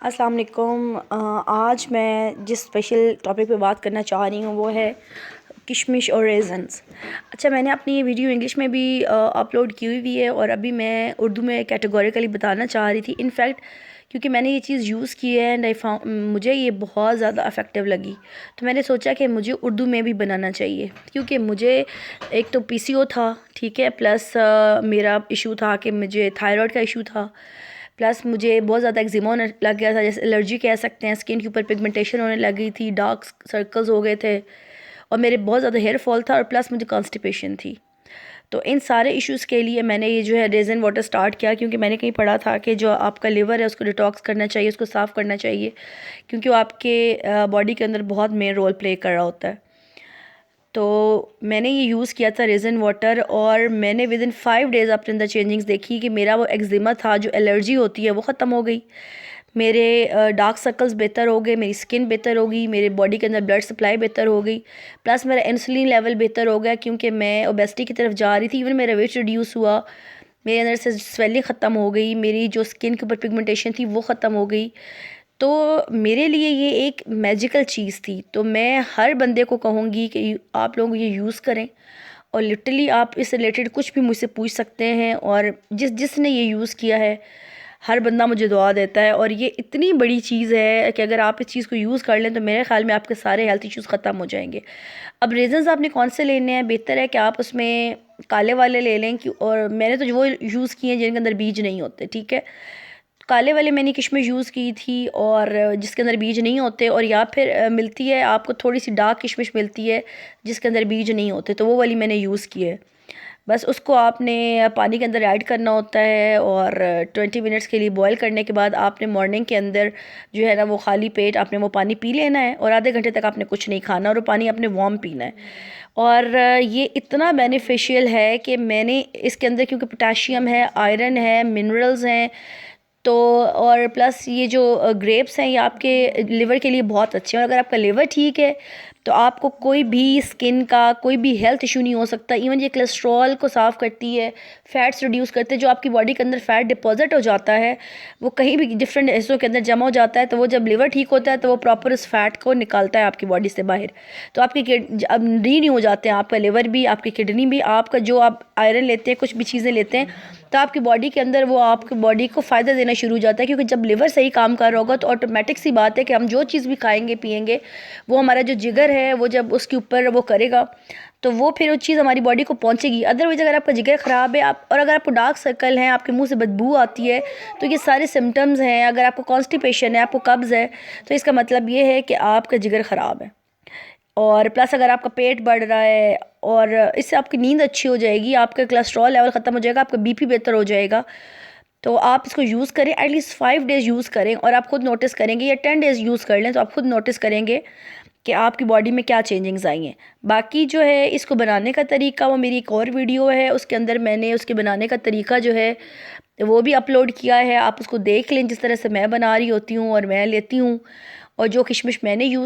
अस्सलाम वालेकुम। आज मैं जिस स्पेशल टॉपिक पे बात करना चाह रही हूँ वो है किशमिश और रेज़न्स। अच्छा, मैंने अपनी ये वीडियो इंग्लिश में भी अपलोड की हुई है और अभी मैं उर्दू में कैटेगोरिकली बताना चाह रही थी। इनफैक्ट क्योंकि मैंने ये चीज़ यूज़ की है एंड मुझे ये बहुत ज़्यादा इफ़ेक्टिव लगी, तो मैंने सोचा कि मुझे उर्दू में भी बनाना चाहिए। क्योंकि मुझे एक तो पीसीओ था, ठीक है, प्लस मेरा इशू था कि मुझे थायराइड का इशू था, प्लस मुझे बहुत ज़्यादा एक्जिमा होने लग गया था, जैसे एलर्जी कह सकते हैं। स्किन के ऊपर पिगमेंटेशन होने लग गई थी, डार्क सर्कल्स हो गए थे और मेरे बहुत ज़्यादा हेयर फॉल था और प्लस मुझे कॉन्स्टिपेशन थी। तो इन सारे इश्यूज़ के लिए मैंने ये जो है रेज़न वाटर स्टार्ट किया, क्योंकि मैंने कहीं पढ़ा था कि जो आपका लिवर है उसको डिटॉक्स करना चाहिए, उसको साफ़ करना चाहिए, क्योंकि वो आपके बॉडी के अंदर बहुत मेन रोल प्ले कर रहा होता है। तो मैंने ये यूज़ किया था रेज़न वाटर और मैंने विद इन 5 डेज़ अपने अंदर चेंजिंग्स देखी कि मेरा वो एक्जिमा था, जो एलर्जी होती है, वो ख़त्म हो गई। मेरे डार्क सर्कल्स बेहतर हो गए, मेरी स्किन बेहतर हो गई, मेरे बॉडी के अंदर ब्लड सप्लाई बेहतर हो गई, प्लस मेरा इंसुलिन लेवल बेहतर हो गया, क्योंकि मैं ओबेसिटी की तरफ जा रही थी। इवन मेरा वेट रिड्यूस हुआ, मेरे अंदर से स्वेलिंग ख़त्म हो गई, मेरी जो स्किन के ऊपर पिगमेंटेशन थी वो ख़त्म हो गई। तो मेरे लिए ये एक मैजिकल चीज़ थी। तो मैं हर बंदे को कहूँगी कि आप लोग ये यूज़ करें और लिटरली आप इससे रिलेटेड कुछ भी मुझसे पूछ सकते हैं, और जिसने ये यूज़ किया है हर बंदा मुझे दुआ देता है। और ये इतनी बड़ी चीज़ है कि अगर आप इस चीज़ को यूज़ कर लें तो मेरे ख़्याल में आपके सारे हेल्थ इश्यूज़ ख़त्म हो जाएंगे। अब रीज़न्स आपने कौन से लेने हैं, बेहतर है कि आप उसमें काले वाले ले लें कि, और मैंने तो वो यूज़ किए हैं जिनके अंदर बीज नहीं होते, ठीक है। काले वाले मैंने किशमिश यूज़ की थी और जिसके अंदर बीज नहीं होते, और या फिर मिलती है आपको थोड़ी सी डार्क किशमिश मिलती है जिसके अंदर बीज नहीं होते, तो वो वाली मैंने यूज़ की है। बस उसको आपने पानी के अंदर ऐड करना होता है और 20 मिनट्स के लिए बॉईल करने के बाद आपने मॉर्निंग के अंदर जो है ना वो खाली पेट आपने वो पानी पी लेना है, और आधे घंटे तक आपने कुछ नहीं खाना और वो पानी आपने वार्म पीना है। और ये इतना बेनिफिशियल है कि मैंने इसके अंदर, क्योंकि पोटाशियम है, आयरन है, मिनरल्स हैं, तो और प्लस ये जो ग्रेप्स हैं ये आपके लिवर के लिए बहुत अच्छे हैं। और अगर आपका लिवर ठीक है तो आपको कोई भी स्किन का कोई भी हेल्थ इशू नहीं हो सकता। इवन ये कोलेस्ट्रॉल को साफ़ करती है, फैट्स रिड्यूस करते हैं। जो आपकी बॉडी के अंदर फैट डिपॉजिट हो जाता है वो कहीं भी डिफरेंट हिस्सों के अंदर जमा हो जाता है, तो वो जब लिवर ठीक होता है तो वो प्रॉपर उस फैट को निकालता है आपकी बॉडी से बाहर। तो आपकी अब रीन्यू हो जाते हैं, आपका लिवर भी, आपकी किडनी भी, आपका जो आप आयरन लेते हैं, कुछ भी चीज़ें लेते हैं, तो आपकी बॉडी के अंदर वो आपकी बॉडी को फ़ायदा देना शुरू हो जाता है। क्योंकि जब लिवर सही काम कर रहा होगा तो ऑटोमेटिक सी बात है कि हम जो चीज़ भी खाएंगे पिएंगे वो हमारा जो जिगर है वो जब उसके ऊपर वो करेगा तो वो फिर वो चीज़ हमारी बॉडी को पहुंचेगी। अदरवाइज़ अगर आपका जिगर ख़राब है आप, और अगर आपको डार्क सर्कल हैं, आपके मुंह से बदबू आती है, तो ये सारे सिम्टम्स हैं। अगर आपको कॉन्स्टिपेशन है, आपको कब्ज़ है, तो इसका मतलब ये है कि आपका जिगर ख़राब है। और प्लस अगर आपका पेट बढ़ रहा है, और इससे आपकी नींद अच्छी हो जाएगी, आपका कोलेस्ट्रॉल लेवल ख़त्म हो जाएगा, आपका बीपी बेहतर हो जाएगा। तो आप इसको यूज़ करें, एटलीस्ट 5 डेज़ यूज़ करें और आप खुद नोटिस करेंगे, या 10 डेज़ यूज़ कर लें तो आप खुद नोटिस करेंगे कि आपकी बॉडी में क्या चेंजिंग्स आई हैं। बाकी जो है इसको बनाने का तरीका, वो मेरी एक और वीडियो है, उसके अंदर मैंने उसके बनाने का तरीका जो है वो भी अपलोड किया है। आप उसको देख लें जिस तरह से मैं बना रही होती हूँ और मैं लेती हूँ, और जो किशमिश मैंने यूज़